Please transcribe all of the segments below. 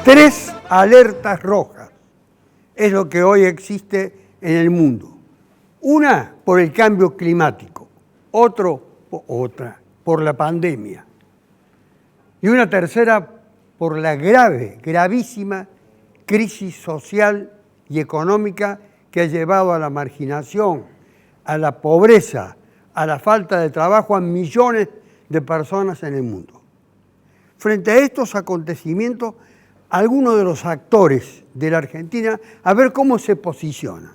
3 alertas rojas es lo que hoy existe en el mundo. Una por el cambio climático, otra por la pandemia y una tercera por la gravísima crisis social y económica que ha llevado a la marginación, a la pobreza, a la falta de trabajo a millones de personas en el mundo. Frente a estos acontecimientos, algunos de los actores de la Argentina, a ver cómo se posicionan.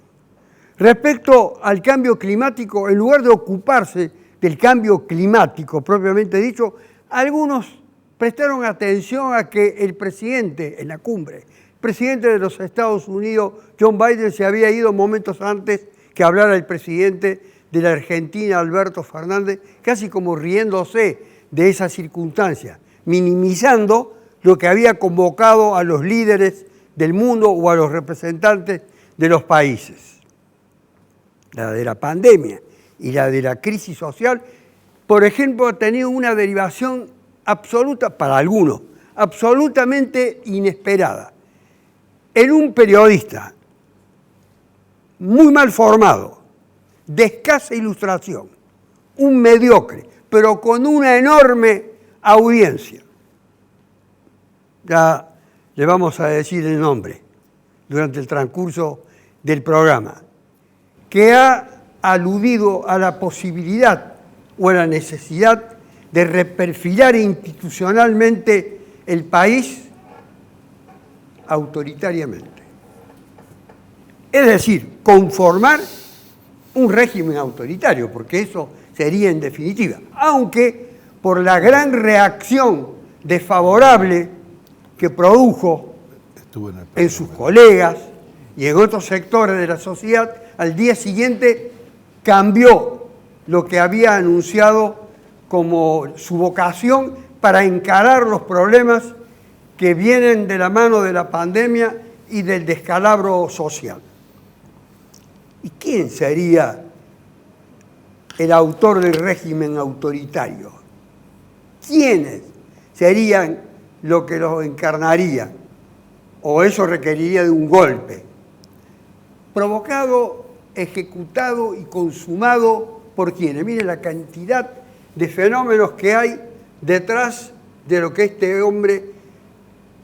Respecto al cambio climático, en lugar de ocuparse del cambio climático propiamente dicho, algunos prestaron atención a que el presidente, en la cumbre, el presidente de los Estados Unidos, John Biden, se había ido momentos antes que hablara el presidente de la Argentina, Alberto Fernández, casi como riéndose de esa circunstancia, minimizando lo que había convocado a los líderes del mundo o a los representantes de los países. La de la pandemia y la de la crisis social, por ejemplo, ha tenido una derivación absoluta, para algunos, absolutamente inesperada. En un periodista muy mal formado, de escasa ilustración, un mediocre, pero con una enorme audiencia. Ya le vamos a decir el nombre durante el transcurso del programa, que ha aludido a la posibilidad o a la necesidad de reperfilar institucionalmente el país autoritariamente. Es decir, conformar un régimen autoritario, porque eso sería en definitiva, aunque por la gran reacción desfavorable que produjo en sus colegas y en otros sectores de la sociedad, al día siguiente cambió lo que había anunciado como su vocación para encarar los problemas que vienen de la mano de la pandemia y del descalabro social. ¿Y quién sería el autor del régimen autoritario? ¿Quiénes serían lo que los encarnarían? ¿O eso requeriría de un golpe? Provocado, ejecutado y consumado por ¿quiénes? Mire la cantidad de fenómenos que hay detrás de lo que este hombre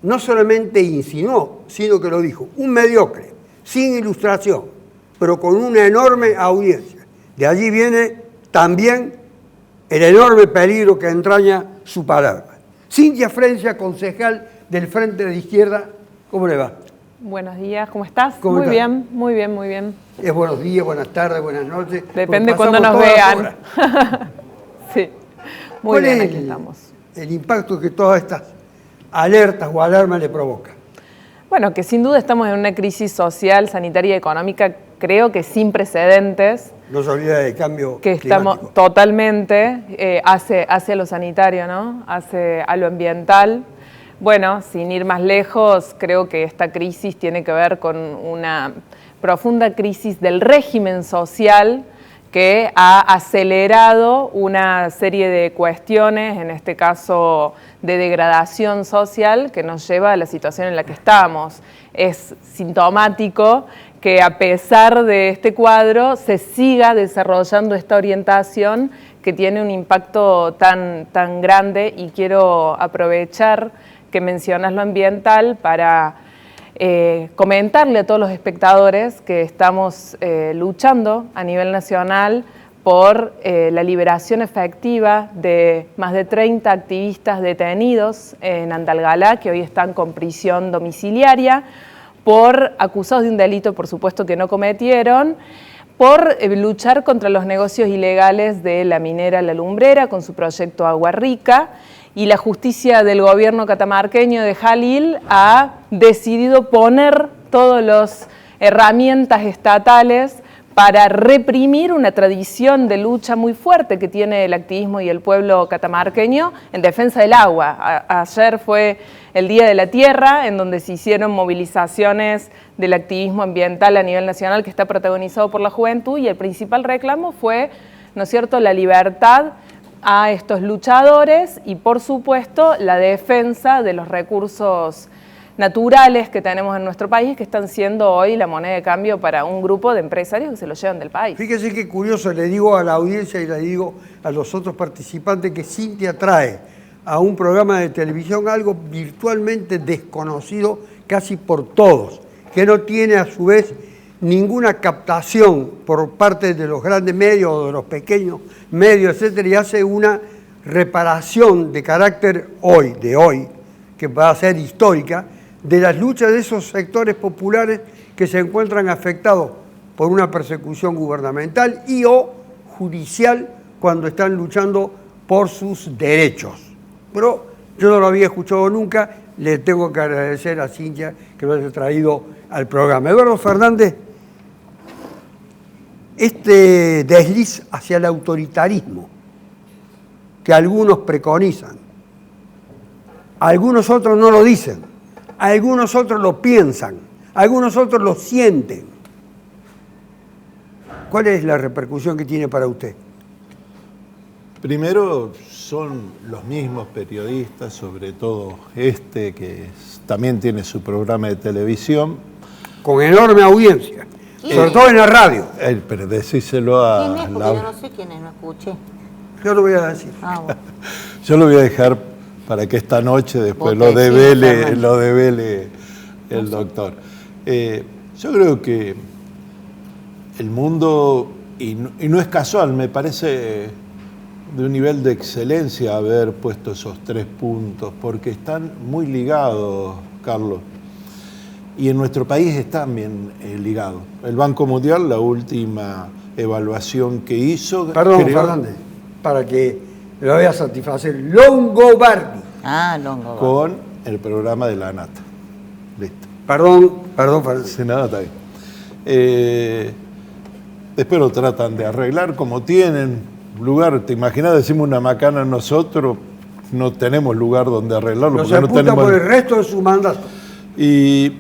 no solamente insinuó, sino que lo dijo. Un mediocre, sin ilustración, pero con una enorme audiencia. De allí viene también el enorme peligro que entraña su palabra. Cintia Frencia, concejal del Frente de Izquierda, ¿cómo le va? Buenos días, ¿cómo estás? ¿Cómo estás? Bien, muy bien, muy bien. Es buenos días, buenas tardes, buenas noches. Depende cuando nos vean. Sí, muy bien, aquí estamos. El impacto que todas estas alertas o alarmas le provocan? Bueno, que sin duda estamos en una crisis social, sanitaria y económica, creo que sin precedentes. No se olvida del cambio que climático. Estamos totalmente hacia lo sanitario, ¿no? Hacia lo ambiental. Bueno, sin ir más lejos, creo que esta crisis tiene que ver con una profunda crisis del régimen social que ha acelerado una serie de cuestiones, en este caso de degradación social, que nos lleva a la situación en la que estamos. Es sintomático que a pesar de este cuadro se siga desarrollando esta orientación que tiene un impacto tan grande, y quiero aprovechar que mencionas lo ambiental para comentarle a todos los espectadores que estamos luchando a nivel nacional por la liberación efectiva de más de 30 activistas detenidos en Andalgalá, que hoy están con prisión domiciliaria, por acusados de un delito, por supuesto, que no cometieron, por luchar contra los negocios ilegales de la minera La Lumbrera con su proyecto Agua Rica. Y la justicia del gobierno catamarqueño de Jalil ha decidido poner todas las herramientas estatales para reprimir una tradición de lucha muy fuerte que tiene el activismo y el pueblo catamarqueño en defensa del agua. Ayer fue el Día de la Tierra, en donde se hicieron movilizaciones del activismo ambiental a nivel nacional que está protagonizado por la juventud, y el principal reclamo fue, ¿no es cierto?, la libertad a estos luchadores y, por supuesto, la defensa de los recursos naturales que tenemos en nuestro país, que están siendo hoy la moneda de cambio para un grupo de empresarios que se lo llevan del país. Fíjese qué curioso, le digo a la audiencia y le digo a los otros participantes que Cintia trae a un programa de televisión algo virtualmente desconocido casi por todos, que no tiene a su vez ninguna captación por parte de los grandes medios o de los pequeños medios, etcétera, y hace una reparación de carácter de hoy, que va a ser histórica, de las luchas de esos sectores populares que se encuentran afectados por una persecución gubernamental y o judicial cuando están luchando por sus derechos. Pero yo no lo había escuchado nunca, le tengo que agradecer a Cintia que lo haya traído al programa. Eduardo Fernández, este desliz hacia el autoritarismo que algunos preconizan, algunos otros no lo dicen, algunos otros lo piensan, algunos otros lo sienten. ¿Cuál es la repercusión que tiene para usted? Primero, son los mismos periodistas, sobre todo que también tiene su programa de televisión. Con enorme audiencia, sobre todo en la radio. Pero decíselo a ¿Quién es? Porque yo no sé quién es, no escuché. Yo lo voy a decir. Bueno. Yo lo voy a dejar para que esta noche después lo devele el doctor. Yo creo que el mundo, y no es casual, me parece de un nivel de excelencia haber puesto esos 3 puntos, porque están muy ligados, Carlos, y en nuestro país están bien ligados. El Banco Mundial, la última evaluación que hizo... Perdón, Fernández, para que lo voy a satisfacer. Longobardi. Longobardi. Con el programa de la ANATA. Listo. Perdón, Fernández. Sí, nada, está bien. Después lo tratan de arreglar como tienen lugar. ¿Te imaginas? Decimos una macana nosotros, no tenemos lugar donde arreglarlo. Nos apunta tenemos... por el resto de su mandato. Y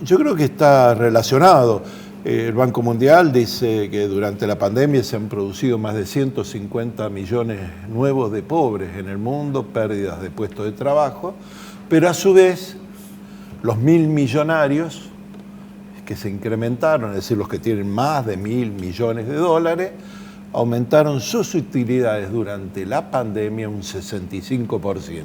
yo creo que está relacionado. El Banco Mundial dice que durante la pandemia se han producido más de 150 millones nuevos de pobres en el mundo, pérdidas de puestos de trabajo, pero a su vez los 1.000 millonarios que se incrementaron, es decir, los que tienen más de 1.000 millones de dólares, aumentaron sus utilidades durante la pandemia un 65%.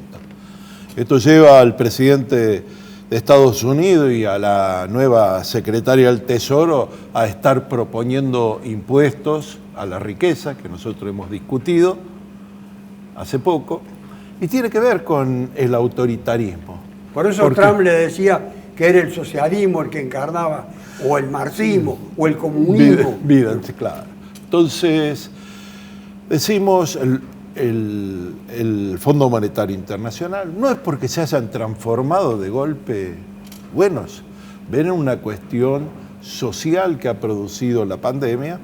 Esto lleva al presidente de Estados Unidos y a la nueva secretaria del Tesoro a estar proponiendo impuestos a la riqueza, que nosotros hemos discutido hace poco, y tiene que ver con el autoritarismo. Por eso Trump le decía que era el socialismo el que encarnaba, o el marxismo, o el comunismo. Claro. Entonces, decimos... El Fondo Monetario Internacional no es porque se hayan transformado de golpe buenos, ven una cuestión social que ha producido la pandemia,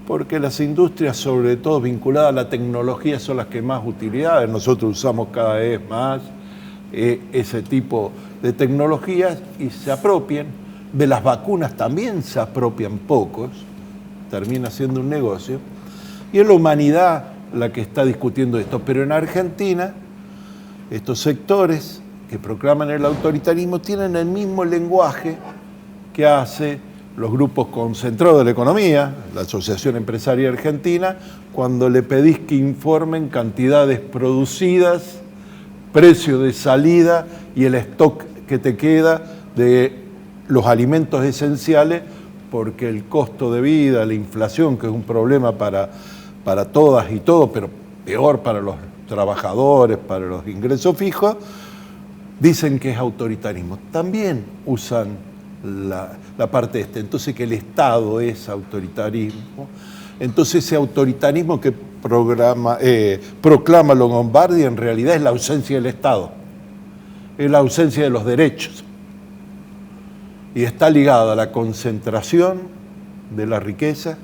porque las industrias, sobre todo vinculadas a la tecnología, son las que más utilidades. Nosotros usamos cada vez más ese tipo de tecnologías y se apropian. De las vacunas también se apropian pocos, termina siendo un negocio, y es la humanidad la que está discutiendo esto. Pero en Argentina, estos sectores que proclaman el autoritarismo tienen el mismo lenguaje que hace los grupos concentrados de la economía, la Asociación Empresaria Argentina, cuando le pedís que informen cantidades producidas, precio de salida y el stock que te queda de los alimentos esenciales, porque el costo de vida, la inflación, que es un problema para todas y todos, pero peor para los trabajadores, para los ingresos fijos, dicen que es autoritarismo. También usan la parte entonces que el Estado es autoritarismo. Entonces ese autoritarismo que proclama Longobardi en realidad es la ausencia del Estado, es la ausencia de los derechos. Y está ligado a la concentración de la riqueza,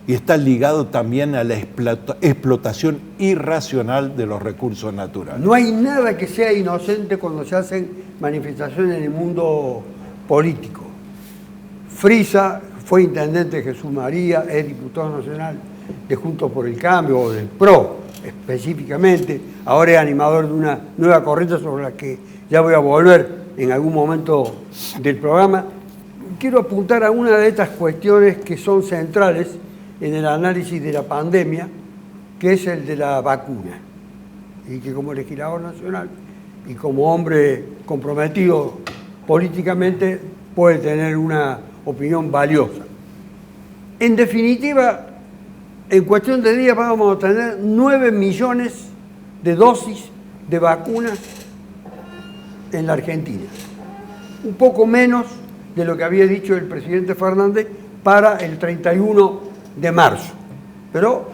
y está ligado también a la explotación irracional de los recursos naturales. No hay nada que sea inocente cuando se hacen manifestaciones en el mundo político. Frisa fue intendente de Jesús María, es diputado nacional de Juntos por el Cambio, o del PRO específicamente, ahora es animador de una nueva corriente sobre la que ya voy a volver en algún momento del programa, quiero apuntar a una de estas cuestiones que son centrales en el análisis de la pandemia, que es el de la vacuna. Y que como legislador nacional y como hombre comprometido políticamente puede tener una opinión valiosa. En definitiva, en cuestión de días vamos a tener 9 millones de dosis de vacunas en la Argentina. Un poco menos de lo que había dicho el presidente Fernández para el 31 de marzo. Pero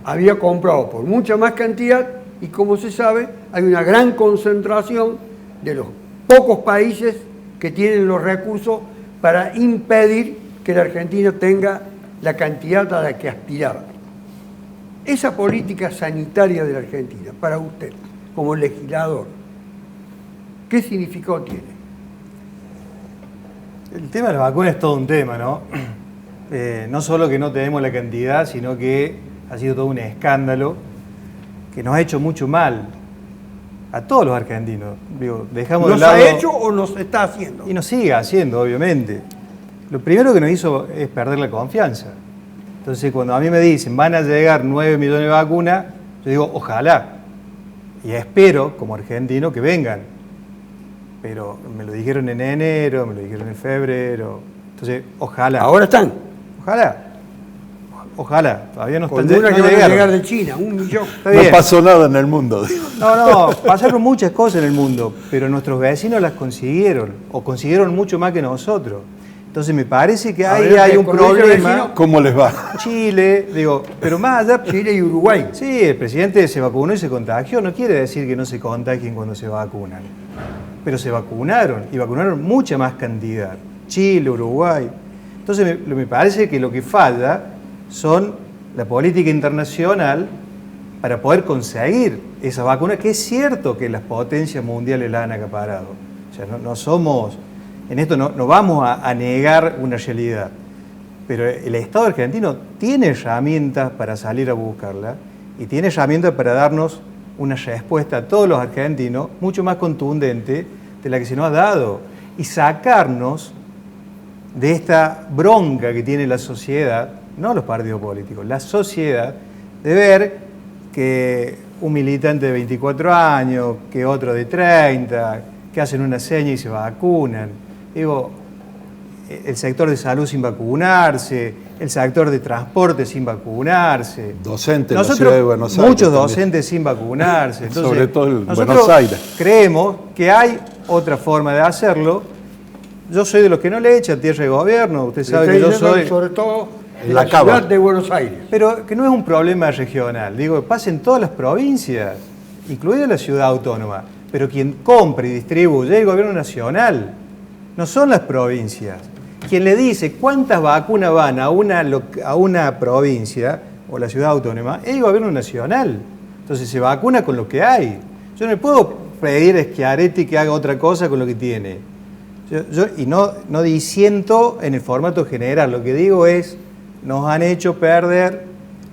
había comprado por mucha más cantidad y, como se sabe, hay una gran concentración de los pocos países que tienen los recursos para impedir que la Argentina tenga la cantidad a la que aspiraba. Esa política sanitaria de la Argentina, para usted, como legislador, ¿qué significado tiene? El tema de la vacuna es todo un tema, ¿no? No solo que no tenemos la cantidad, sino que ha sido todo un escándalo que nos ha hecho mucho mal a todos los argentinos. Digo, dejamos de lado... ¿Nos ha hecho o nos está haciendo? Y nos sigue haciendo, obviamente. Lo primero que nos hizo es perder la confianza. Entonces, cuando a mí me dicen, van a llegar 9 millones de vacunas, yo digo, ojalá. Y espero, como argentino, que vengan. Pero me lo dijeron en enero, me lo dijeron en febrero. Entonces, ojalá. Ahora están. Ojalá. Ojalá. Todavía no están Con una que van a llegaron. llegar de China, 1 millón. Está No bien. pasó nada en el mundo. Digo. No, pasaron muchas cosas en el mundo, pero nuestros vecinos las consiguieron, o consiguieron mucho más que nosotros. Entonces me parece que ahí hay un cuando dice problema. vecino, ¿Cómo les va? Chile, digo, pero más allá... Chile y Uruguay. Sí, el presidente se vacunó y se contagió. No quiere decir que no se contagien cuando se vacunan. Pero se vacunaron, y vacunaron mucha más cantidad. Chile, Uruguay. Entonces me parece que lo que falla son la política internacional para poder conseguir esa vacuna, que es cierto que las potencias mundiales la han acaparado. O sea, no somos... En esto no vamos a negar una realidad, pero el Estado argentino tiene herramientas para salir a buscarla y tiene herramientas para darnos una respuesta a todos los argentinos mucho más contundente de la que se nos ha dado y sacarnos de esta bronca que tiene la sociedad, no los partidos políticos, la sociedad, de ver que un militante de 24 años, que otro de 30, que hacen una seña y se vacunan. Digo, el sector de salud sin vacunarse, el sector de transporte sin vacunarse. Docentes en la ciudad de Buenos Aires. Muchos también. docentes sin vacunarse. Entonces, Sobre todo en nosotros Buenos Aires. creemos que hay otra forma de hacerlo. Yo soy de los que no le echan tierra de gobierno. Usted sabe que yo soy... Sobre todo en En la la cava. ciudad de Buenos Aires. Pero que no es un problema regional. Digo, pasa en todas las provincias, incluida la ciudad autónoma. Pero quien compra y distribuye es el gobierno nacional. No son las provincias. Quien le dice cuántas vacunas van a una provincia o la ciudad autónoma es el gobierno nacional. Entonces se vacuna con lo que hay. Yo no le puedo pedir a Schiaretti que haga otra cosa con lo que tiene. Y no disiento en el formato general. Lo que digo es, nos han hecho perder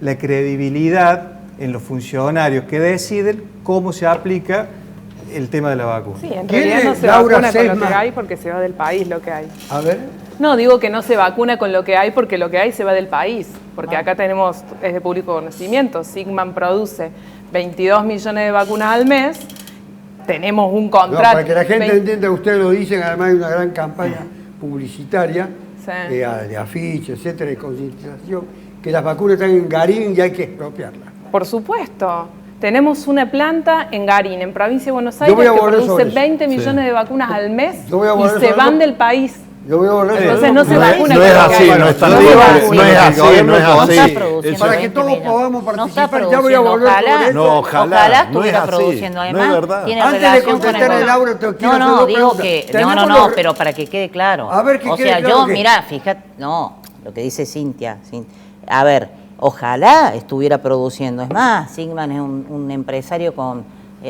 la credibilidad en los funcionarios que deciden cómo se aplica el tema de la vacuna. Sí, en ¿Quién realidad no es se Laura vacuna con lo Sesma? que hay porque se va del país lo que hay. A ver. No, digo que no se vacuna con lo que hay porque lo que hay se va del país. Porque acá tenemos, es de público conocimiento, Sigman produce 22 millones de vacunas al mes, tenemos un No, contrato... para que la gente entienda, ustedes lo dicen, además hay una gran campaña publicitaria, Sí. de afiches, etcétera, de concientización, que las vacunas están en Garín y hay que expropiarlas. Por supuesto. Tenemos una planta en Garín, en provincia de Buenos Yo Aires, voy a que volver produce sobre eso. 20 millones de vacunas al mes Yo voy a y volver se sobre van eso. del país. Yo voy a volver Entonces no se No es- vacuna no con es lo que así, hay. no es tan No se simple, vacuna. no es así, no es No así. está produciendo Para que 20 todos millones. podamos No está participar, ya voy a produciendo. volver sobre Ojalá, eso. No, ojalá, ojalá no es estuviera así, produciendo. no es Además, verdad. tiene Antes de relación con contestarle, el... Laura, te quiero hacer No, dos digo preguntas. que... Tenemos No, los- pero para que quede claro. A ver, que o quede sea, claro yo, que- mirá, fíjate, no, lo que dice Cintia. A ver, ojalá estuviera produciendo. Es más, Sigman es un empresario con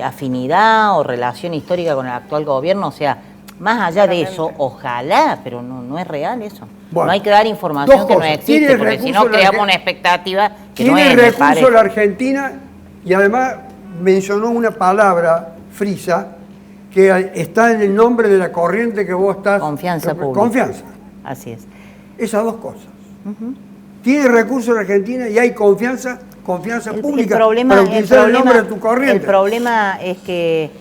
afinidad o relación histórica con el actual gobierno, o sea, más allá de eso, ojalá, pero no es real eso. Bueno, no hay que dar información dos que no cosas. existe, Tiene porque si recursos no la creamos Argen- una expectativa que no Tiene es, me recurso parece. la Argentina y además mencionó una palabra, frisa, que está en el nombre de la corriente que vos estás... Confianza pública. Confianza. Así es. Esas dos cosas. Tiene recursos en Argentina y hay confianza pública para utilizar el nombre de tu corriente. El problema es que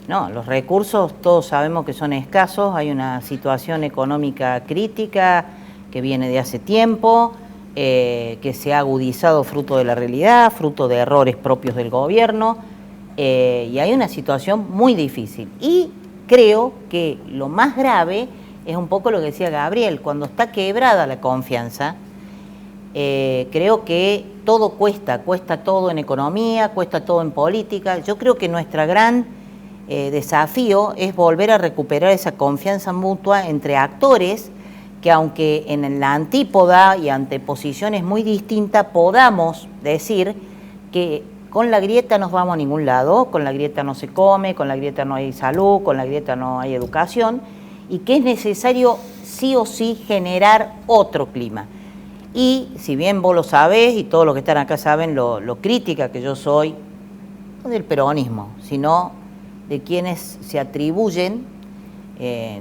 no, los recursos todos sabemos que son escasos, hay una situación económica crítica que viene de hace tiempo, que se ha agudizado fruto de la realidad, fruto de errores propios del gobierno, y hay una situación muy difícil. Y creo que lo más grave es un poco lo que decía Gabriel, cuando está quebrada la confianza, creo que todo cuesta todo en economía, cuesta todo en política. Yo creo que nuestra gran desafío es volver a recuperar esa confianza mutua entre actores que, aunque en la antípoda y ante posiciones muy distintas, podamos decir que con la grieta no vamos a ningún lado, con la grieta no se come, con la grieta no hay salud, con la grieta no hay educación, y que es necesario sí o sí generar otro clima. Y si bien vos lo sabés y todos los que están acá saben lo crítica que yo soy, no del peronismo, sino de quienes se atribuyen,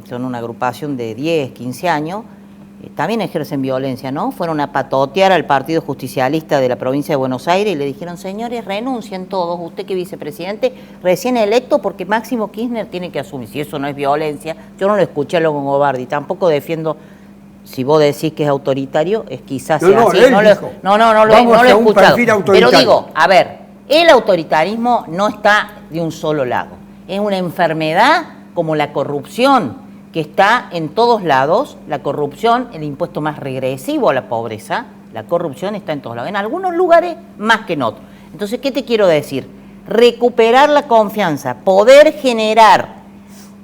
son una agrupación de 10, 15 años, también ejercen violencia, ¿no? Fueron a patotear al Partido Justicialista de la provincia de Buenos Aires y le dijeron, señores, renuncien todos, usted que vicepresidente recién electo porque Máximo Kirchner tiene que asumir. Si eso no es violencia, yo no lo escuché a Longobardi, tampoco defiendo. Si vos decís que es autoritario, es quizás sea así. No lo he escuchado. Pero digo, a ver, el autoritarismo no está de un solo lado. Es una enfermedad como la corrupción, que está en todos lados. La corrupción, el impuesto más regresivo a la pobreza, la corrupción está en todos lados. En algunos lugares más que en otros. Entonces, ¿qué te quiero decir? Recuperar la confianza, poder generar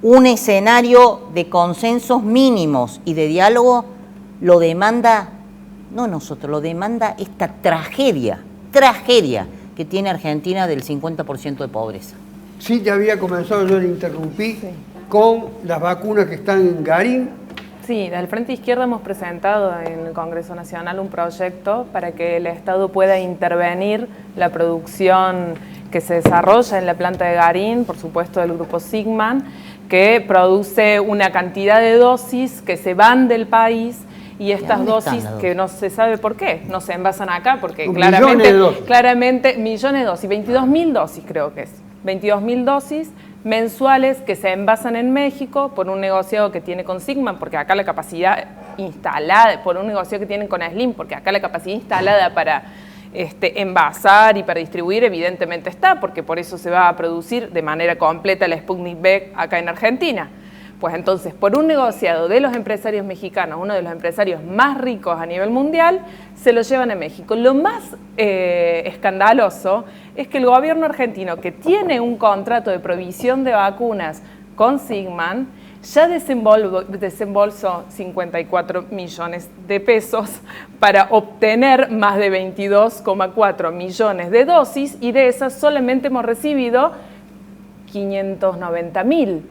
un escenario de consensos mínimos y de diálogo lo demanda, no nosotros, lo demanda esta tragedia que tiene Argentina del 50% de pobreza. Sí, te había comenzado, yo le interrumpí, con las vacunas que están en Garín. Sí, desde el Frente Izquierda hemos presentado en el Congreso Nacional un proyecto para que el Estado pueda intervenir la producción que se desarrolla en la planta de Garín, por supuesto del grupo Sigman, que produce una cantidad de dosis que se van del país y estas dosis que no se sabe por qué, no se envasan acá porque claramente millones de dosis, 22.000 dosis creo que es, 22.000 dosis mensuales que se envasan en México por un negociado que tiene con Sigman, porque acá la capacidad instalada, por un negocio que tienen con Slim, porque acá la capacidad instalada para envasar y para distribuir evidentemente está, porque por eso se va a producir de manera completa la Sputnik V acá en Argentina. Pues entonces, por un negociado de los empresarios mexicanos, uno de los empresarios más ricos a nivel mundial, se lo llevan a México. Lo más escandaloso es que el gobierno argentino, que tiene un contrato de provisión de vacunas con Sigman, ya desembolsó 54 millones de pesos para obtener más de 22,4 millones de dosis y de esas solamente hemos recibido 590.000.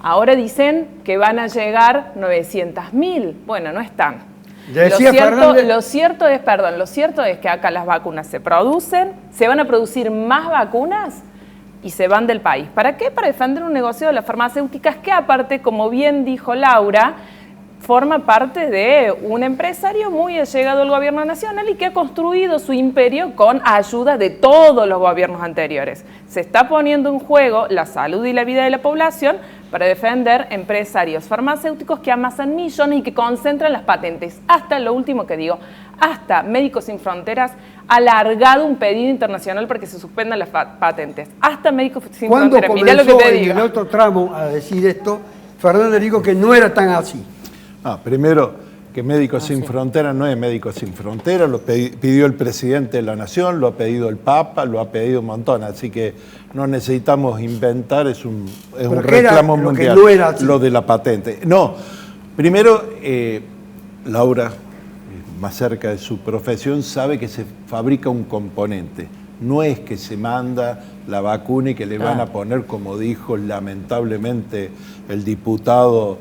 Ahora dicen que van a llegar 900.000. Bueno, no están. Lo cierto es que acá las vacunas se producen, se van a producir más vacunas y se van del país. ¿Para qué? Para defender un negocio de las farmacéuticas que aparte, como bien dijo Laura, forma parte de un empresario muy allegado al gobierno nacional y que ha construido su imperio con ayuda de todos los gobiernos anteriores. Se está poniendo en juego la salud y la vida de la población para defender empresarios farmacéuticos que amasan millones y que concentran las patentes. Hasta lo último que digo, hasta Médicos Sin Fronteras ha alargado un pedido internacional para que se suspendan las patentes. Hasta Médicos Sin Fronteras. Mirá lo que te digo. En el otro tramo a decir esto, Fernández dijo que no era tan así. Primero, que Médicos Sin Fronteras no es Médicos Sin Fronteras, lo pidió el presidente de la Nación, lo ha pedido el Papa, lo ha pedido un montón, así que no necesitamos inventar, es un reclamo mundial, lo de la patente. No, primero, Laura, más cerca de su profesión, sabe que se fabrica un componente. No es que se manda la vacuna y que le van a poner, como dijo lamentablemente el diputado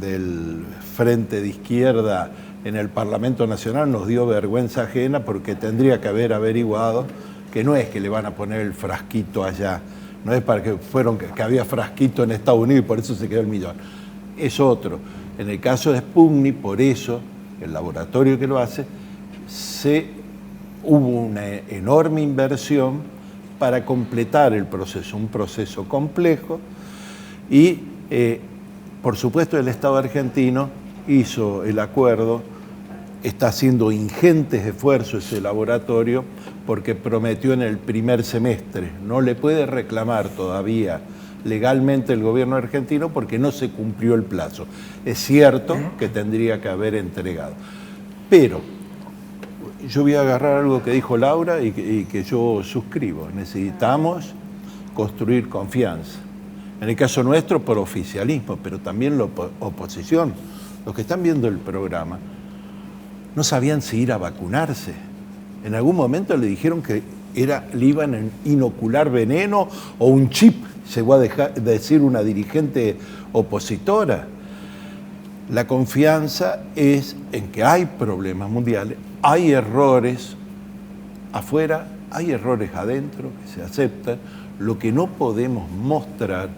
del Frente de Izquierda en el Parlamento Nacional, nos dio vergüenza ajena porque tendría que haber averiguado que no es que le van a poner el frasquito allá. No es para que que había frasquito en Estados Unidos y por eso se quedó el millón. Es otro. En el caso de Sputnik, por eso, el laboratorio que lo hace, hubo una enorme inversión para completar el proceso, un proceso complejo, y por supuesto el Estado argentino hizo el acuerdo, está haciendo ingentes esfuerzos ese laboratorio porque prometió en el primer semestre. No le puede reclamar todavía legalmente el gobierno argentino porque no se cumplió el plazo. Es cierto que tendría que haber entregado. Pero yo voy a agarrar algo que dijo Laura y que yo suscribo. Necesitamos construir confianza. En el caso nuestro, por oficialismo, pero también la oposición. Los que están viendo el programa no sabían si ir a vacunarse. En algún momento le dijeron que le iban a inocular veneno o un chip, llegó a decir una dirigente opositora. La confianza es en que hay problemas mundiales, hay errores afuera, hay errores adentro que se aceptan. Lo que no podemos mostrar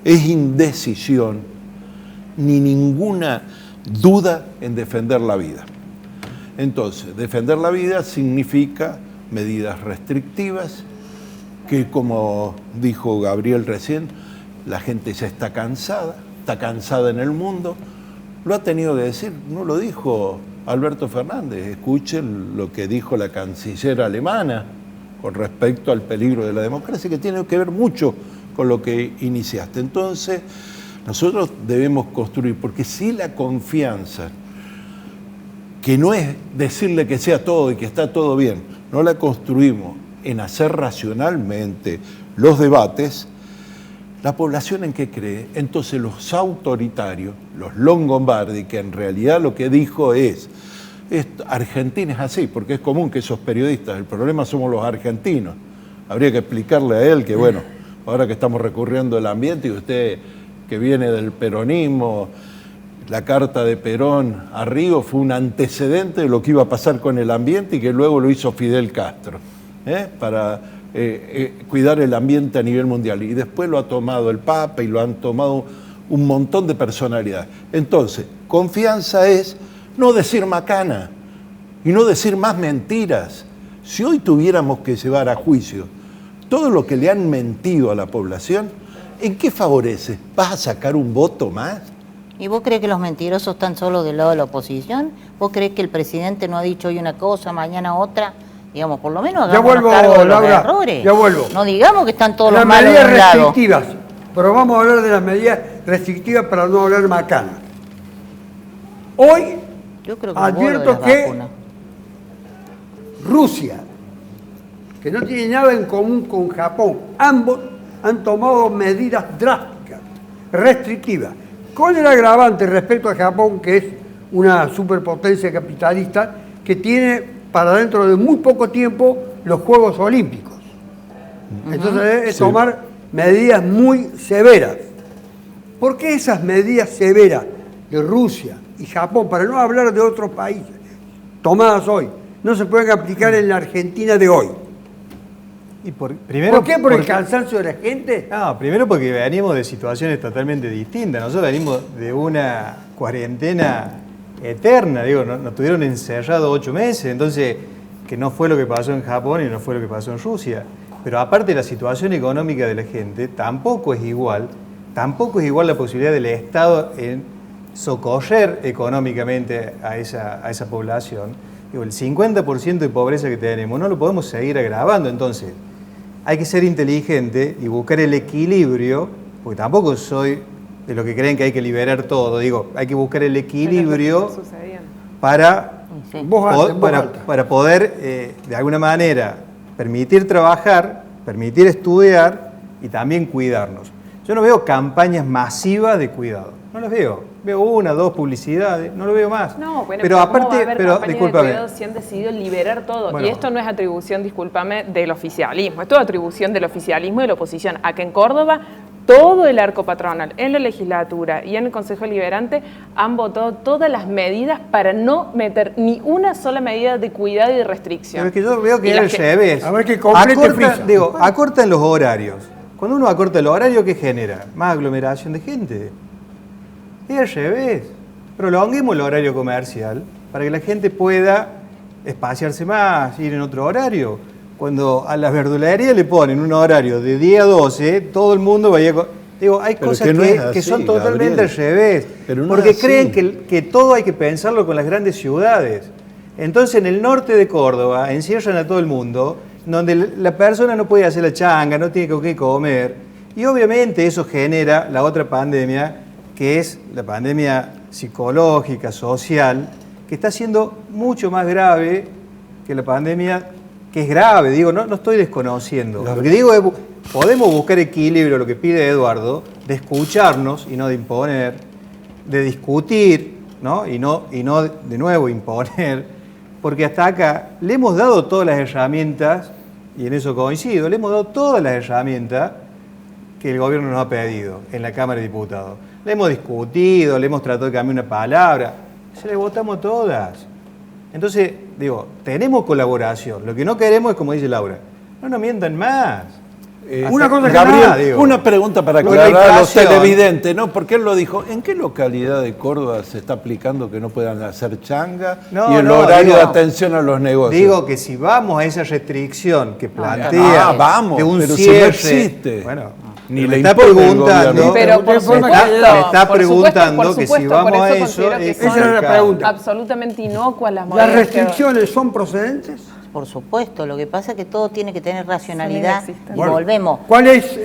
es indecisión ni ninguna duda en defender la vida. Entonces, defender la vida significa medidas restrictivas, que como dijo Gabriel recién, la gente ya está cansada en el mundo. Lo ha tenido que decir, no lo dijo Alberto Fernández, escuchen lo que dijo la canciller alemana con respecto al peligro de la democracia, que tiene que ver mucho con lo que iniciaste. Entonces, nosotros debemos construir, porque si la confianza, que no es decirle que sea todo y que está todo bien, no la construimos en hacer racionalmente los debates, ¿la población en qué cree? Entonces los autoritarios, los Longobardi, que en realidad lo que dijo es Argentina es así, porque es común que esos periodistas, el problema somos los argentinos. Habría que explicarle a él que, bueno, ahora que estamos recurriendo al ambiente y usted que viene del peronismo, la carta de Perón a Río fue un antecedente de lo que iba a pasar con el ambiente y que luego lo hizo Fidel Castro, para cuidar el ambiente a nivel mundial. Y después lo ha tomado el Papa y lo han tomado un montón de personalidades. Entonces, confianza es no decir macana y no decir más mentiras. Si hoy tuviéramos que llevar a juicio todo lo que le han mentido a la población, ¿en qué favorece? ¿Vas a sacar un voto más? ¿Y vos crees que los mentirosos están solo del lado de la oposición? ¿Vos crees que el presidente no ha dicho hoy una cosa, mañana otra? Digamos, por lo menos hagámonos cargo de los errores. Ya vuelvo. No digamos que están todos las los malos de medidas un lado. restrictivas, pero vamos a hablar de las medidas restrictivas para no hablar macana. Hoy Yo creo que advierto que Rusia, que no tiene nada en común con Japón, ambos han tomado medidas drásticas, restrictivas, con el agravante respecto a Japón, que es una superpotencia capitalista que tiene para dentro de muy poco tiempo los Juegos Olímpicos. Entonces debe tomar medidas muy severas. ¿Por qué esas medidas severas de Rusia y Japón, para no hablar de otros países, tomadas hoy, no se pueden aplicar en la Argentina de hoy? Y ¿Por qué? ¿Por el cansancio de la gente? No, primero porque venimos de situaciones totalmente distintas. Nosotros venimos de una cuarentena eterna, nos tuvieron encerrados 8 meses, entonces, que no fue lo que pasó en Japón y no fue lo que pasó en Rusia. Pero aparte la situación económica de la gente tampoco es igual la posibilidad del Estado en socorrer económicamente a esa población. El 50% de pobreza que tenemos no lo podemos seguir agravando, entonces hay que ser inteligente y buscar el equilibrio, porque tampoco soy de los que creen que hay que liberar todo, hay que buscar el equilibrio para poder de alguna manera permitir trabajar, permitir estudiar y también cuidarnos. Yo no veo campañas masivas de cuidado, no las veo. Veo 1 o 2 publicidades, no lo veo más. No, bueno, pero aparte, discúlpame. Si han decidido liberar todo. Bueno. Y esto no es atribución, discúlpame, del oficialismo. Esto es atribución del oficialismo y de la oposición. A que en Córdoba todo el arco patronal, en la legislatura y en el Consejo Deliberante, han votado todas las medidas para no meter ni una sola medida de cuidado y de restricción. Pero es que yo veo que es al revés. A ver que complete Frisa. Acortan los horarios. Cuando uno acorta el horario, ¿qué genera? Más aglomeración de gente. Es al revés. Prolonguemos el horario comercial para que la gente pueda espaciarse más, ir en otro horario. Cuando a las verdulerías le ponen un horario de 10 a 12, todo el mundo vaya... Digo, hay Pero cosas que no es así, que son totalmente Gabriel. al revés. Pero no porque es así. creen que todo hay que pensarlo con las grandes ciudades. Entonces, en el norte de Córdoba encierran a todo el mundo, donde la persona no puede hacer la changa, no tiene con qué comer. Y obviamente eso genera la otra pandemia, que es la pandemia psicológica, social, que está siendo mucho más grave que la pandemia, que es grave, digo, no estoy desconociendo. Lo que digo es, podemos buscar equilibrio, lo que pide Eduardo, de escucharnos y no de imponer, de discutir, ¿no? Y no de nuevo imponer, porque hasta acá le hemos dado todas las herramientas, y en eso coincido, le hemos dado todas las herramientas que el gobierno nos ha pedido en la Cámara de Diputados. Le hemos discutido, le hemos tratado de cambiar una palabra, se le votamos todas. Entonces, digo, tenemos colaboración. Lo que no queremos es, como dice Laura, no nos mientan más. Una cosa que Gabriel, nada, digo. una pregunta para Lo de la aclarar a los inflación. televidentes, ¿no? Porque él lo dijo, ¿en qué localidad de Córdoba se está aplicando que no puedan hacer changa No, y el no, horario digo- de atención a los negocios? Digo que si vamos a esa restricción que plantea vamos, de un pero si cierre, no existe. bueno, Ni me le está importa el preguntando, gobierno. Pero por me supuesto, está por preguntando supuesto, que si por vamos a eso eso, considero que es son Esa era la complicado. pregunta. absolutamente inocuas las ¿Las modelos que- restricciones son procedentes? Por supuesto, lo que pasa es que todo tiene que tener racionalidad inexistentes. y Bueno, volvemos. ¿Cuál es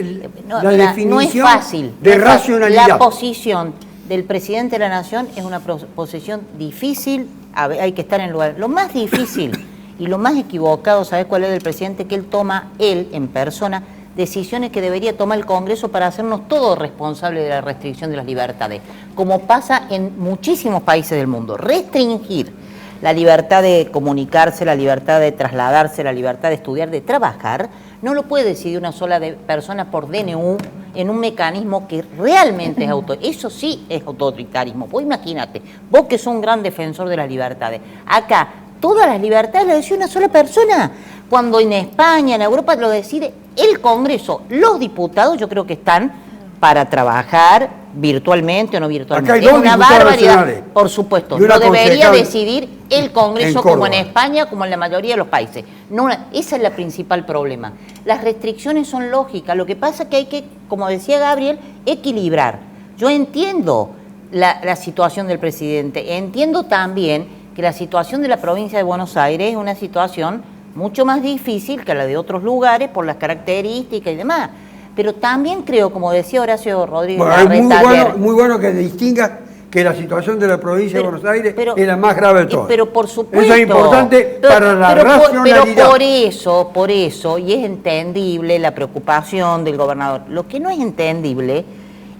No, la mira, definición no es fácil. de No es fácil. racionalidad? La posición del presidente de la Nación es una posición difícil, hay que estar en lugar. Lo más difícil y lo más equivocado, ¿sabes cuál es del presidente? Que él toma, él en persona, decisiones que debería tomar el Congreso para hacernos todos responsables de la restricción de las libertades, como pasa en muchísimos países del mundo. Restringir la libertad de comunicarse, la libertad de trasladarse, la libertad de estudiar, de trabajar, no lo puede decidir una sola persona por DNU en un mecanismo que realmente es eso sí es autoritarismo. Vos imagínate, vos que sos un gran defensor de las libertades, acá todas las libertades las decide una sola persona, cuando en España, en Europa lo decide el Congreso, los diputados yo creo que están para trabajar virtualmente o no virtualmente. Acá hay Es dos una diputados barbaridad, nacionales. por supuesto, Y una lo debería concejal decidir el Congreso en como en Córdoba. España, como en la mayoría de los países. No, esa es la principal problema. Las restricciones son lógicas, lo que pasa es que hay que, como decía Gabriel, equilibrar. Yo entiendo la situación del presidente, entiendo también que la situación de la provincia de Buenos Aires es una situación mucho más difícil que la de otros lugares por las características y demás. Pero también creo, como decía Horacio Rodríguez Bueno, es Larreta ayer, muy bueno que distingas que la situación de la provincia de Buenos Aires es la más grave de todas. Pero por supuesto. Eso es importante para la racionalidad. Pero por eso, y es entendible la preocupación del gobernador. Lo que no es entendible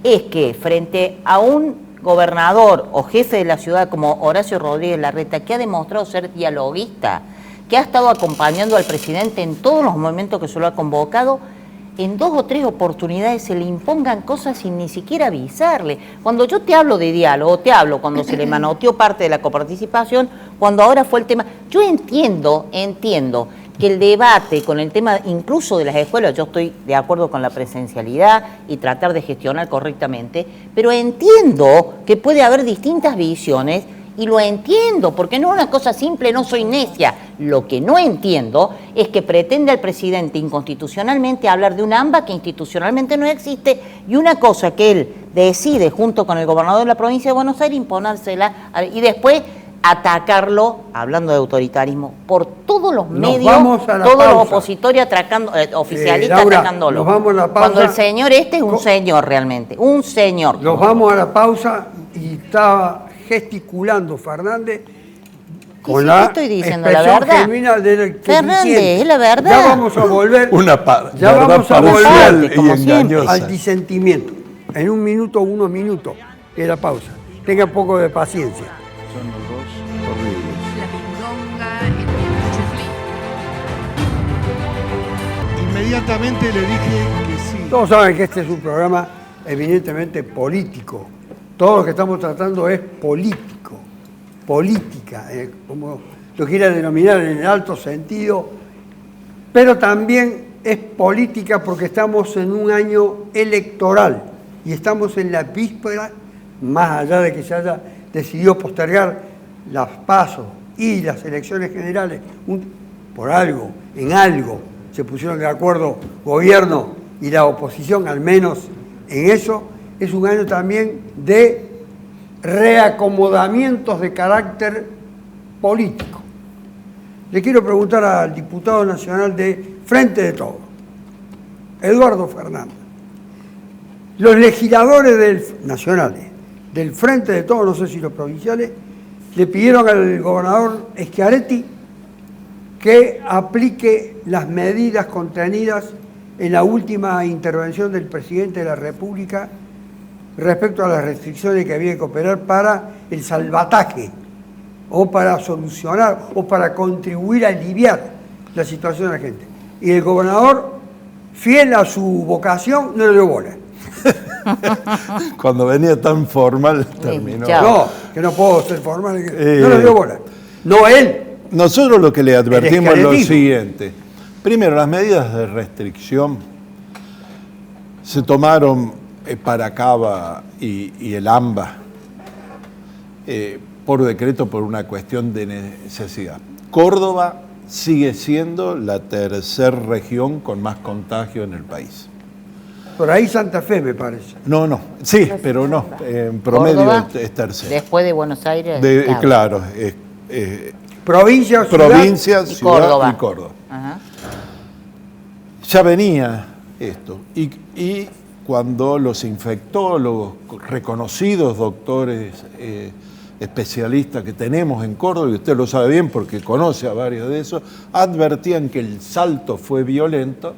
es que frente a un gobernador o jefe de la ciudad como Horacio Rodríguez Larreta, que ha demostrado ser dialoguista, que ha estado acompañando al presidente en todos los momentos que se lo ha convocado, en 2 o 3 oportunidades se le impongan cosas sin ni siquiera avisarle. Cuando yo te hablo de diálogo, te hablo cuando se le manoteó parte de la coparticipación, cuando ahora fue el tema. Yo entiendo que el debate con el tema incluso de las escuelas, yo estoy de acuerdo con la presencialidad y tratar de gestionar correctamente, pero entiendo que puede haber distintas visiones. Y lo entiendo, porque no es una cosa simple, no soy necia. Lo que no entiendo es que pretende el presidente inconstitucionalmente hablar de un AMBA que institucionalmente no existe y una cosa que él decide junto con el gobernador de la provincia de Buenos Aires imponérsela y después atacarlo, hablando de autoritarismo, por todos los medios, vamos a la todos los pausa. opositores oficialistas Laura, atacándolo. nos vamos a la pausa. Cuando el señor es un señor realmente, un señor. Nos vamos a la pausa y estaba gesticulando Fernández con sí, la ¿qué estoy diciendo? ¿La expresión verdad? genuina del que Fernández, disiente. es la verdad. Ya vamos a volver, ya verdad vamos a parcial volver y como siempre. engañosa. al disentimiento. En unos minutos, que es la pausa. Tenga un poco de paciencia. Son los dos horribles. La milonga, el chuflí. Inmediatamente le dije que sí. Todos saben que este es un programa evidentemente político. Todo lo que estamos tratando es político, política, como lo quiera denominar en el alto sentido, pero también es política porque estamos en un año electoral y estamos en la víspera, más allá de que se haya decidido postergar las PASO y las elecciones generales, por algo, en algo, se pusieron de acuerdo gobierno y la oposición, al menos en eso, es un año también de reacomodamientos de carácter político. Le quiero preguntar al diputado nacional de Frente de Todos, Eduardo Fernández. Los legisladores nacionales del Frente de Todos, no sé si los provinciales, le pidieron al gobernador Schiaretti que aplique las medidas contenidas en la última intervención del presidente de la República respecto a las restricciones que había que operar para el salvataje o para solucionar o para contribuir a aliviar la situación de la gente. Y el gobernador, fiel a su vocación, no le dio bola. Cuando venía tan formal, terminó. No, que no puedo ser formal, no le dio bola. No él. Nosotros lo que le advertimos es lo siguiente. Primero, las medidas de restricción se tomaron para Cava y el AMBA por decreto por una cuestión de necesidad. Córdoba sigue siendo la tercera región con más contagio en el país. Por ahí Santa Fe, me parece. No, sí, pero no, en promedio Córdoba, es tercera. Después de Buenos Aires. Claro, Provincia, ciudad Córdoba. y Córdoba. Ajá. Ya venía esto. Y cuando los infectólogos, reconocidos doctores especialistas que tenemos en Córdoba, y usted lo sabe bien porque conoce a varios de esos, advertían que el salto fue violento,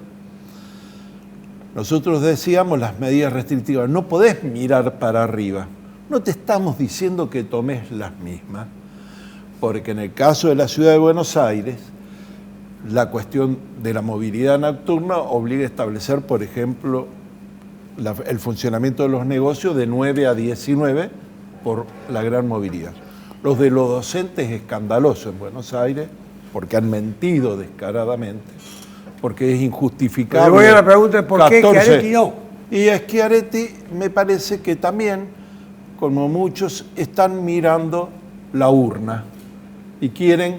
nosotros decíamos las medidas restrictivas, no podés mirar para arriba, no te estamos diciendo que tomes las mismas, porque en el caso de la ciudad de Buenos Aires, la cuestión de la movilidad nocturna obliga a establecer, por ejemplo, el funcionamiento de los negocios de 9 a 19 por la gran movilidad. Los de los docentes es escandaloso en Buenos Aires, porque han mentido descaradamente, porque es injustificable. Pero voy a la pregunta, ¿por qué Schiaretti no? Y Schiaretti me parece que también, como muchos, están mirando la urna y quieren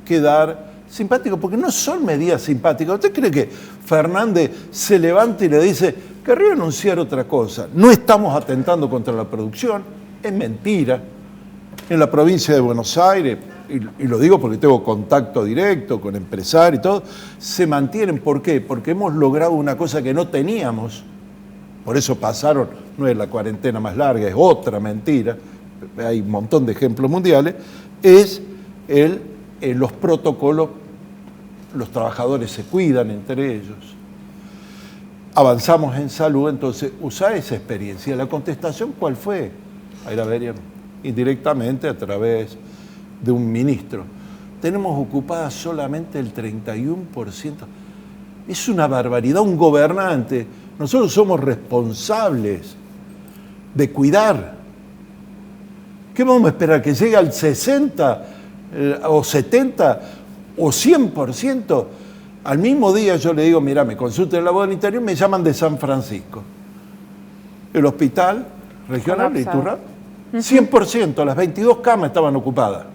quedar simpáticos, porque no son medidas simpáticas. ¿Usted cree que Fernández se levanta y le dice, querría anunciar otra cosa? No estamos atentando contra la producción, es mentira. En la provincia de Buenos Aires, y lo digo porque tengo contacto directo con empresarios y todo, se mantienen. ¿Por qué? Porque hemos logrado una cosa que no teníamos. Por eso pasaron, no es la cuarentena más larga, es otra mentira, hay un montón de ejemplos mundiales, es los protocolos, los trabajadores se cuidan entre ellos. Avanzamos en salud, entonces usa esa experiencia. ¿La contestación cuál fue? Ahí la verían indirectamente a través de un ministro. Tenemos ocupada solamente el 31%. Es una barbaridad, un gobernante. Nosotros somos responsables de cuidar. ¿Qué vamos a esperar? ¿Que llegue al 60 o 70 o 100%? Al mismo día yo le digo, mira, me consulten la voz del interior, me llaman de San Francisco. El hospital regional de Iturrá, 100%, las 22 camas estaban ocupadas.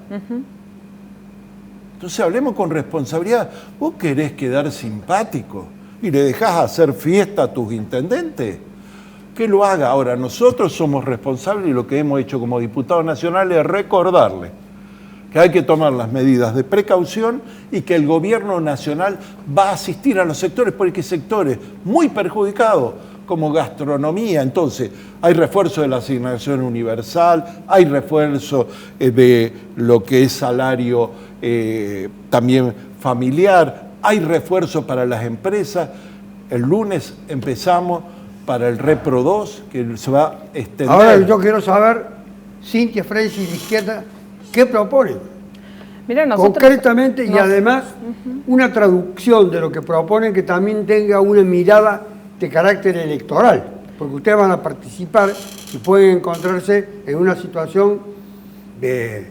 Entonces hablemos con responsabilidad. ¿Vos querés quedar simpático y le dejás hacer fiesta a tus intendentes? Que lo haga. Ahora, nosotros somos responsables y lo que hemos hecho como diputados nacionales es recordarle que hay que tomar las medidas de precaución y que el gobierno nacional va a asistir a los sectores, porque hay sectores muy perjudicados, como gastronomía. Entonces, hay refuerzo de la asignación universal, hay refuerzo de lo que es salario también familiar, hay refuerzo para las empresas. El lunes empezamos para el Repro 2, que se va a extender. Ahora yo quiero saber, Cintia Frenzy y la izquierda, ¿qué proponen? Mira, nosotros, concretamente, y además una traducción de lo que proponen que también tenga una mirada de carácter electoral, porque ustedes van a participar y pueden encontrarse en una situación de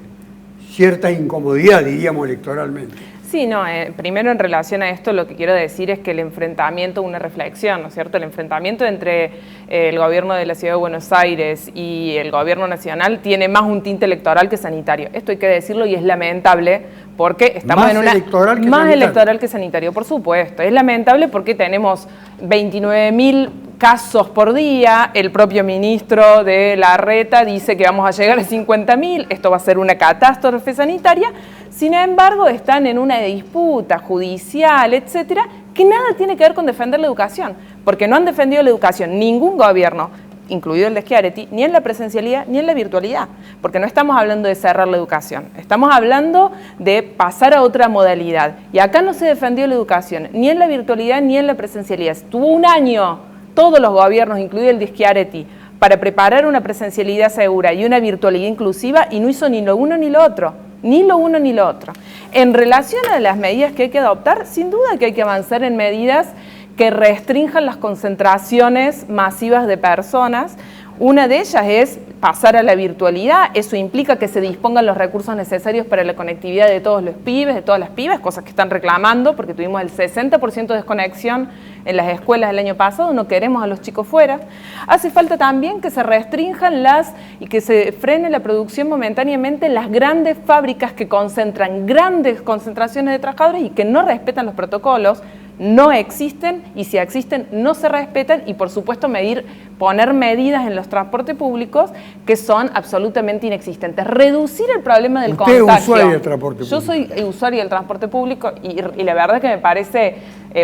cierta incomodidad, diríamos, electoralmente. Sí, no, primero en relación a esto lo que quiero decir es que el enfrentamiento, una reflexión, ¿no es cierto? El enfrentamiento entre el gobierno de la Ciudad de Buenos Aires y el gobierno nacional tiene más un tinte electoral que sanitario. Esto hay que decirlo y es lamentable porque estamos en una... Más electoral que sanitario, por supuesto. Es lamentable porque tenemos 29.000 casos por día, el propio ministro de Larreta dice que vamos a llegar a 50.000, esto va a ser una catástrofe sanitaria, sin embargo están en una disputa judicial, etcétera, que nada tiene que ver con defender la educación, porque no han defendido la educación ningún gobierno, incluido el de Schiaretti, ni en la presencialidad ni en la virtualidad, porque no estamos hablando de cerrar la educación, estamos hablando de pasar a otra modalidad, y acá no se defendió la educación, ni en la virtualidad ni en la presencialidad, estuvo un año todos los gobiernos, incluido el de Schiaretti, para preparar una presencialidad segura y una virtualidad inclusiva y no hizo ni lo uno ni lo otro, ni lo uno ni lo otro. En relación a las medidas que hay que adoptar, sin duda que hay que avanzar en medidas que restrinjan las concentraciones masivas de personas. Una de ellas es pasar a la virtualidad, eso implica que se dispongan los recursos necesarios para la conectividad de todos los pibes, de todas las pibas, cosas que están reclamando, porque tuvimos el 60% de desconexión en las escuelas el año pasado, no queremos a los chicos fuera. Hace falta también que se restrinjan y que se frene la producción momentáneamente en las grandes fábricas que concentran grandes concentraciones de trabajadores y que no respetan los protocolos. No existen y si existen no se respetan y por supuesto poner medidas en los transportes públicos que son absolutamente inexistentes. Reducir el problema del contagio. ¿Usted es usuario del transporte público? Yo soy usuario del transporte público y la verdad es que me parece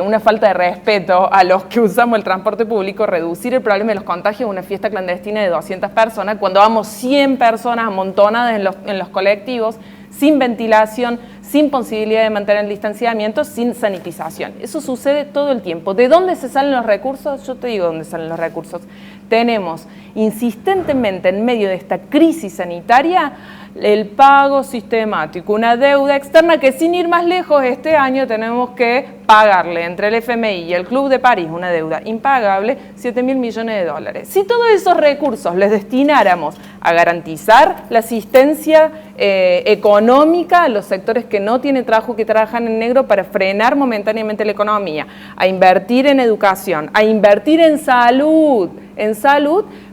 una falta de respeto a los que usamos el transporte público, reducir el problema de los contagios en una fiesta clandestina de 200 personas, cuando vamos 100 personas amontonadas en los colectivos, sin ventilación, sin posibilidad de mantener el distanciamiento, sin sanitización. Eso sucede todo el tiempo. ¿De dónde se salen los recursos? Yo te digo dónde salen los recursos. Tenemos insistentemente en medio de esta crisis sanitaria el pago sistemático, una deuda externa que sin ir más lejos este año tenemos que pagarle entre el FMI y el Club de París una deuda impagable, 7.000 millones de dólares. Si todos esos recursos les destináramos a garantizar la asistencia económica a los sectores que no tienen trabajo, que trabajan en negro para frenar momentáneamente la economía, a invertir en educación, a invertir en salud,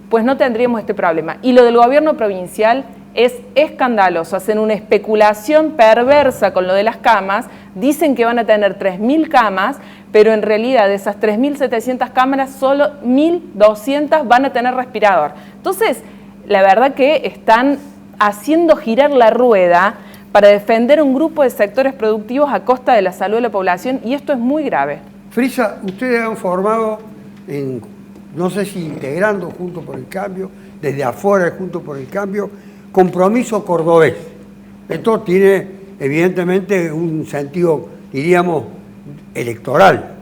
pues no tendríamos este problema. Y lo del gobierno provincial es escandaloso, hacen una especulación perversa con lo de las camas, dicen que van a tener 3.000 camas, pero en realidad de esas 3.700 cámaras, solo 1.200 van a tener respirador. Entonces, la verdad que están haciendo girar la rueda para defender un grupo de sectores productivos a costa de la salud de la población, y esto es muy grave. Frisa, ustedes han formado, no sé si integrando Juntos por el Cambio, desde afuera de Juntos por el Cambio, Compromiso Cordobés. Esto tiene evidentemente un sentido, diríamos, electoral,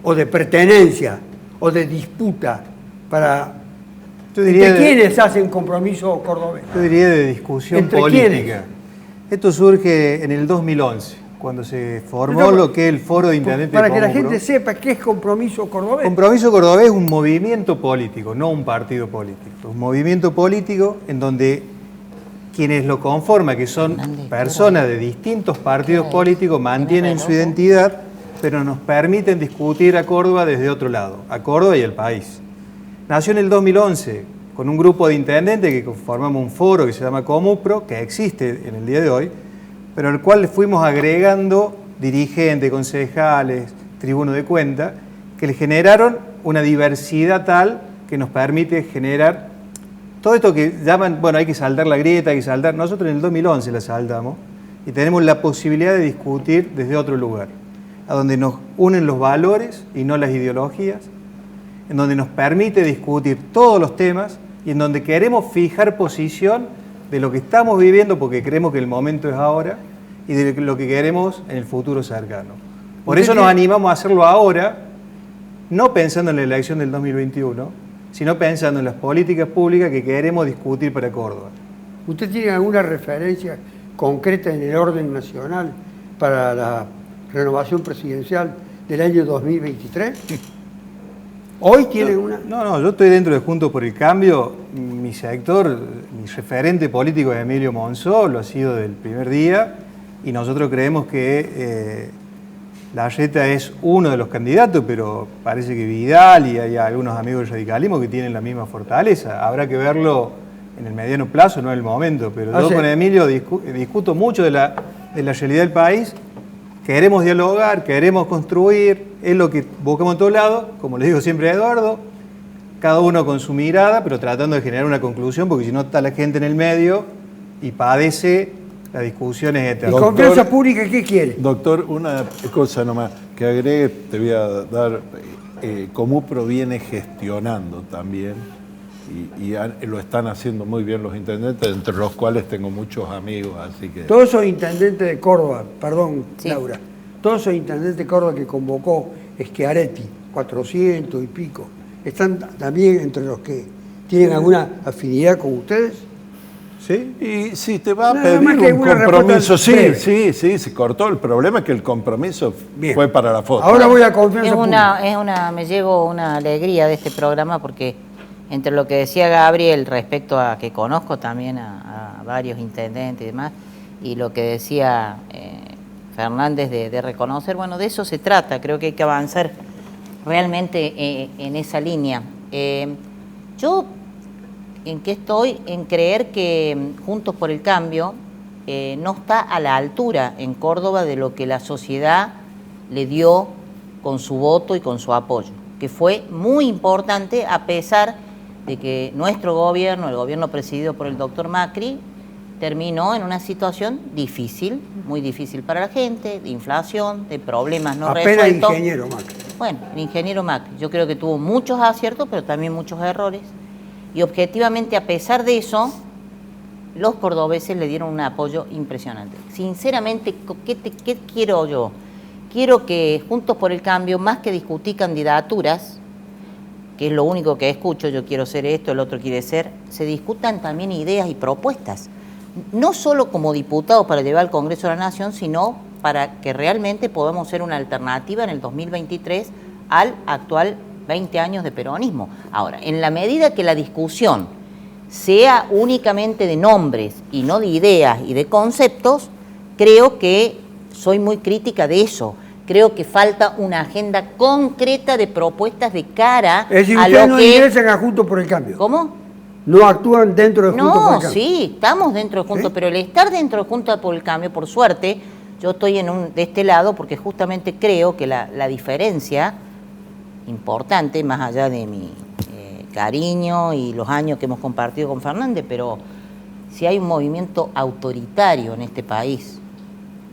o de pertenencia, o de disputa para... ¿De quiénes hacen Compromiso Cordobés? Yo diría de discusión política. ¿Quiénes? Esto surge en el 2011, cuando se formó lo que es el Foro de Intendentes de Para que la gente sepa qué es Compromiso Cordobés. Compromiso Cordobés es un movimiento político, no un partido político. Un movimiento político en donde quienes lo conforman, que son personas de distintos partidos políticos, mantienen su identidad, pero nos permiten discutir a Córdoba desde otro lado, a Córdoba y al país. Nació en el 2011 con un grupo de intendentes que formamos un foro que se llama Comupro, que existe en el día de hoy, pero al cual fuimos agregando dirigentes, concejales, tribunos de cuenta, que le generaron una diversidad tal que nos permite generar todo esto que llaman, bueno, hay que saldar la grieta, hay que saldar. Nosotros en el 2011 la saldamos y tenemos la posibilidad de discutir desde otro lugar, a donde nos unen los valores y no las ideologías, en donde nos permite discutir todos los temas y en donde queremos fijar posición de lo que estamos viviendo porque creemos que el momento es ahora y de lo que queremos en el futuro cercano. Por eso nos animamos a hacerlo ahora, no pensando en la elección del 2021, sino pensando en las políticas públicas que queremos discutir para Córdoba. ¿Usted tiene alguna referencia concreta en el orden nacional para la renovación presidencial del año 2023? ¿Hoy tiene una? No, yo estoy dentro de Juntos por el Cambio. Mi sector, mi referente político es Emilio Monzó, lo ha sido del primer día. y nosotros creemos que Larreta es uno de los candidatos, pero parece que Vidal y hay algunos amigos del radicalismo que tienen la misma fortaleza. Habrá que verlo en el mediano plazo, no en el momento, pero yo con Emilio discuto mucho de la realidad del país. Queremos dialogar, queremos construir, es lo que buscamos en todos lados, como le digo siempre a Eduardo, cada uno con su mirada, pero tratando de generar una conclusión, porque si no está la gente en el medio y padece las discusiones ¿Y eternas. confianza pública qué quiere? Doctor, una cosa nomás que agregue, te voy a dar, Comupro viene gestionando también, y lo están haciendo muy bien los intendentes, entre los cuales tengo muchos amigos, así que... Todos esos intendentes de Córdoba, perdón, Sí. Laura, todos esos intendentes de Córdoba que convocó Schiaretti, 400 y pico, ¿están también entre los que tienen alguna afinidad con ustedes? ¿Sí? Y si te va a Nada más pedir que un una compromiso, respuesta breve. sí, se cortó. El problema es que el compromiso Bien. fue para la foto. Ahora voy a confianza pública. Me llevo una alegría de este programa porque entre lo que decía Gabriel respecto a que conozco también a varios intendentes y demás, y lo que decía Fernández de reconocer, bueno, de eso se trata, creo que hay que avanzar realmente en esa línea. Yo, ¿en qué estoy? En creer que Juntos por el Cambio no está a la altura en Córdoba de lo que la sociedad le dio con su voto y con su apoyo, que fue muy importante a pesar de que nuestro gobierno, el gobierno presidido por el doctor Macri, terminó en una situación difícil, muy difícil para la gente, de inflación, de problemas no Apenas resueltos. ingeniero Macri. Bueno, el ingeniero Macri, yo creo que tuvo muchos aciertos, pero también muchos errores. Y objetivamente, a pesar de eso, los cordobeses le dieron un apoyo impresionante. Sinceramente, ¿qué quiero yo? Quiero que Juntos por el Cambio, más que discutir candidaturas, que es lo único que escucho, yo quiero ser esto, el otro quiere ser, se discutan también ideas y propuestas. No solo como diputados para llevar al Congreso de la Nación, sino para que realmente podamos ser una alternativa en el 2023 al actual 20 años de peronismo. Ahora, en la medida que la discusión sea únicamente de nombres y no de ideas y de conceptos, creo que soy muy crítica de eso. Creo que falta una agenda concreta de propuestas de cara Es decir, a ustedes lo no que... ingresan a Juntos por el Cambio. ¿Cómo? No actúan dentro de Juntos por No, el Cambio. sí, estamos dentro de Juntos, ¿Sí? pero el estar dentro de Juntos por el Cambio, por suerte, yo estoy de este lado porque justamente creo que la diferencia importante, más allá de mi cariño y los años que hemos compartido con Fernández, pero si hay un movimiento autoritario en este país,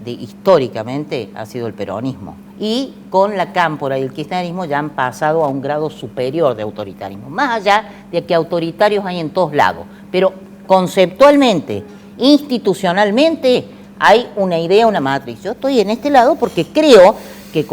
históricamente ha sido el peronismo. Y con la cámpora y el kirchnerismo ya han pasado a un grado superior de autoritarismo, más allá de que autoritarios hay en todos lados. Pero conceptualmente, institucionalmente, hay una idea, una matriz. Yo estoy en este lado porque creo que,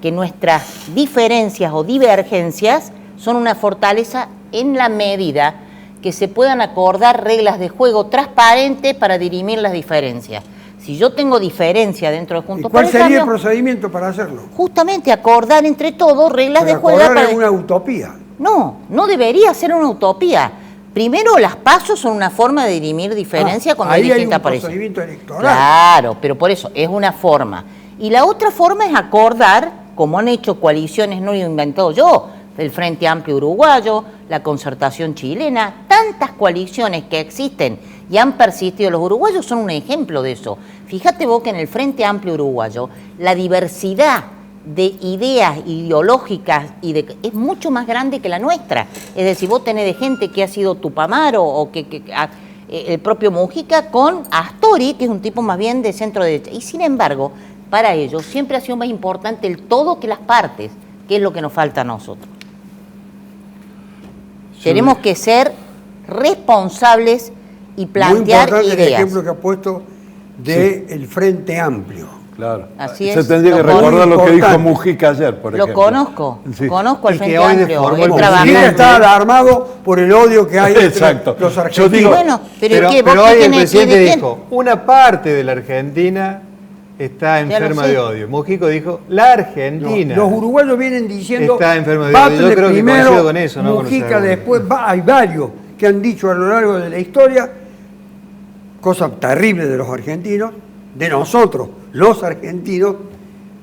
que nuestras diferencias o divergencias son una fortaleza en la medida que se puedan acordar reglas de juego transparentes para dirimir las diferencias. Si yo tengo diferencia dentro de ¿Y Juntos por cuál el sería el Cambio, procedimiento para hacerlo? justamente acordar entre todos reglas de Pero juego. acordar es una utopía. No debería ser una utopía. Primero, las pasos son una forma de dirimir diferencias cuando hay ahí hay distintas un parejas. procedimiento electoral. Claro, pero por eso es una forma. Y la otra forma es acordar, como han hecho coaliciones, no lo he inventado yo, el Frente Amplio Uruguayo, la Concertación Chilena, tantas coaliciones que existen y han persistido. Los uruguayos son un ejemplo de eso. Fíjate vos que en el Frente Amplio Uruguayo la diversidad de ideas ideológicas es mucho más grande que la nuestra. Es decir, vos tenés de gente que ha sido Tupamaro o el propio Mujica con Astori, que es un tipo más bien de centro derecha. Y sin embargo, para ellos siempre ha sido más importante el todo que las partes, que es lo que nos falta a nosotros. Tenemos que ser responsables y plantear Muy importante el ideas. ejemplo que ha puesto del Frente Amplio. Claro. Así Se es. tendría que Lo recordar lo que dijo importante. Mujica ayer, por ejemplo. Lo conozco, Sí. conozco al Y que Frente hoy Amplio. deformó Él el trabaja. Mujica está alarmado por el odio que hay entre Exacto. los Yo argentinos. digo- Bueno, pero ¿qué? ¿Vos pero qué hoy el tenés? presidente ¿De quién? dijo, una parte de la Argentina está enferma sé. de odio. Mujico dijo, la Argentina. Los uruguayos vienen diciendo, Está enfermo de Batle odio. Yo creo que primero, coincido con eso, ¿no? Con los Mujica argumentos. después, hay varios que han dicho a lo largo de la historia cosas terribles de los argentinos, de nosotros, los argentinos,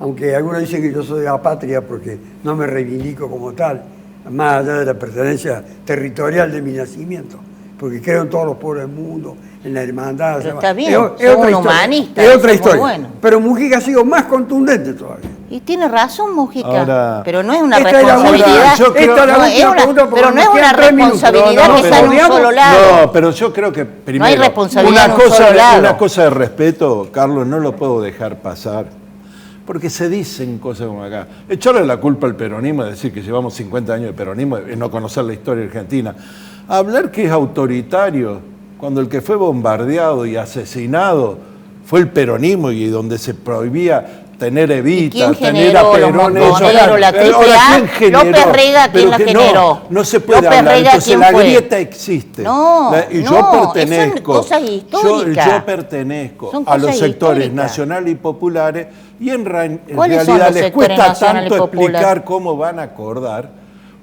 aunque algunos dicen que yo soy apátrida porque no me reivindico como tal, más allá de la pertenencia territorial de mi nacimiento, porque creo en todos los pueblos del mundo, en la hermandad. Pero está bien, es sos otra un historia, humanista, es eso otra es muy historia. bueno. Pero Mujica ha sido más contundente todavía. Y tiene razón, Mujica, Ahora- pero no es una Esta es la responsabilidad. última- yo creo- esta es la No, última es una- pregunta porque pero no me es una quedan 3 minutos. responsabilidad que está en un digamos- solo lado. No, pero yo creo que primero, No hay responsabilidad en un solo lado. una cosa de respeto, Carlos, no lo puedo dejar pasar. Porque se dicen cosas como acá. Echarle la culpa al peronismo, decir que llevamos 50 años de peronismo y no conocer la historia argentina. Hablar que es autoritario, cuando el que fue bombardeado y asesinado fue el peronismo y donde se prohibía tener Evita, quién tener a generó los Perón. Montoneros, la Ahora, AAA? ¿quién generó? López Rega, ¿quién Pero la que generó? No se puede López hablar. Rega, Entonces ¿quién la fue? grieta existe. No, Y no, yo pertenezco. son cosas históricas. Yo pertenezco Son a los cosas sectores históricas. nacionales y populares y en ¿Cuáles son realidad los les sectores cuesta nacionales y tanto populares? explicar cómo van a acordar,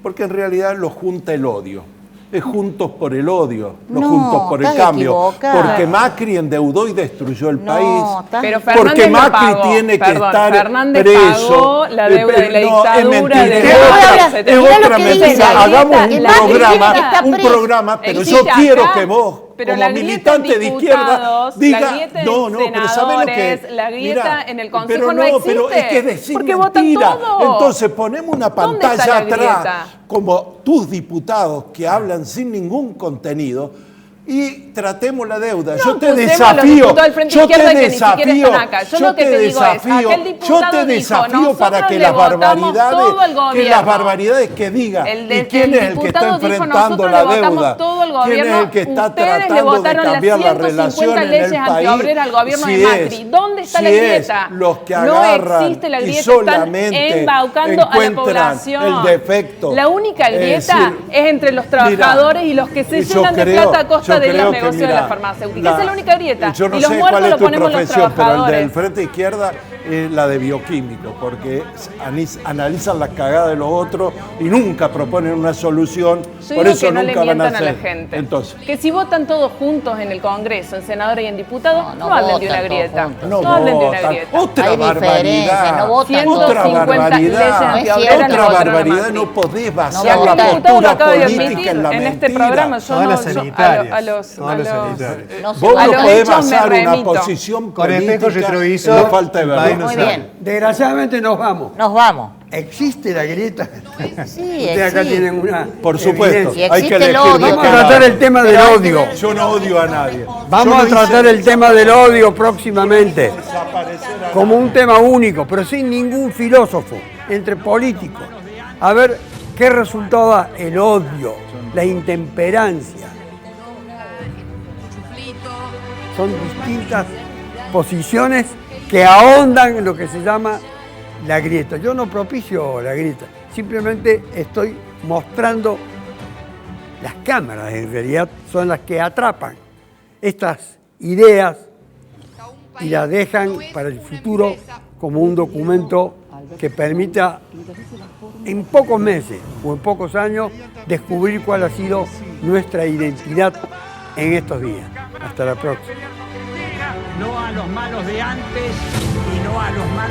porque en realidad los junta el odio. Es juntos por el odio, no, No, juntos por el estás cambio. equivocado. Porque Macri endeudó y destruyó el No, país. estás- Pero Porque Fernández lo Macri pagó. tiene que Perdón, estar Fernández preso. pagó la deuda de la No, es dictadura mentira. de Es Pero otra- ahora, es mirá lo otra que mentira. dice. Hagamos El un Macri programa, está un preso. programa, pero yo Existe quiero acá, que vos, pero como la grieta militante en de izquierda, diputados, diga, la grieta en no, pero ¿sabés lo que? senadores, la grieta Mirá, en el Consejo pero no pero es que es existe, decir porque votan mentira. todo. Entonces ponemos una ¿Dónde pantalla está la atrás, grieta? como tus diputados que hablan sin ningún contenido, y tratemos la deuda. No Yo te acusemos a los desafío, diputados del Frente yo Izquierda te que ni siquiera desafío, están acá. Yo lo que te digo es, aquel yo diputado te dijo, desafío para nosotros que le las votamos barbaridades, todo al que las gobierno. barbaridades que diga, El y quién es el que está diputado dijo, enfrentando nosotros la le votamos deuda, todo al quién es gobierno. el que está Ustedes le tratando de votaron las cambiar la 150 relación en leyes el país. antiobreras al gobierno de Macri. ¿Dónde está la si grieta? es los que No agarran existe la y grieta, están solamente embaucando a la encuentran población. el defecto. La única grieta decir, es entre los trabajadores y los que se yo llenan de creo- plata a costa yo de creo los que, negocios de mira, la farmacéutica. Esa es la única grieta. Yo no y los sé muertos cuál es lo tu ponemos los profesión, pero el trabajadores. del Frente Izquierda es la de bioquímico, porque analizan las cagadas de los otros y nunca proponen una solución. Yo Por digo eso que no le nunca van a mientan a hacer. la gente. Entonces, Que si votan todos juntos en el Congreso, en senadores y en diputados, No, no, hablen de votan una todos grieta. juntos. No, hablen de una votan. grieta. Otra Hay diferencia, barbaridad. no votan otra 150 barbaridad. leyes antiobreras Otra le votaron a barbaridad. Macri. No podés basar Y la aquel diputado lo postura acaba de política admitir en la en mentira. este programa. Yo Todas no, las yo- sanitarias. a los Todas las sanitarias. No se Vos vale. no a los podés hechos me basar una remito. posición Con espejo política retrovisor, en la falta de el país verdad. no Muy sabe. bien. Desgraciadamente nos vamos. Nos vamos. ¿Existe la grieta? Sí, Ustedes acá existe. tienen una Por supuesto, evidencia. Y hay que existe el elegir odio de Vamos qué a lado. tratar el tema del odio. Yo no odio a nadie. Vamos Yo a no tratar hice el tema del odio próximamente desaparecer a como un tema único, pero sin ningún filósofo, entre políticos. A ver qué resultado da el odio, la intemperancia. Son distintas posiciones que ahondan en lo que se llama la grieta. Yo no propicio la grieta, simplemente estoy mostrando las cámaras, en realidad son las que atrapan estas ideas y las dejan para el futuro como un documento que permita en pocos meses o en pocos años descubrir cuál ha sido nuestra identidad en estos días. Hasta la próxima. No a los malos de antes y no a los malos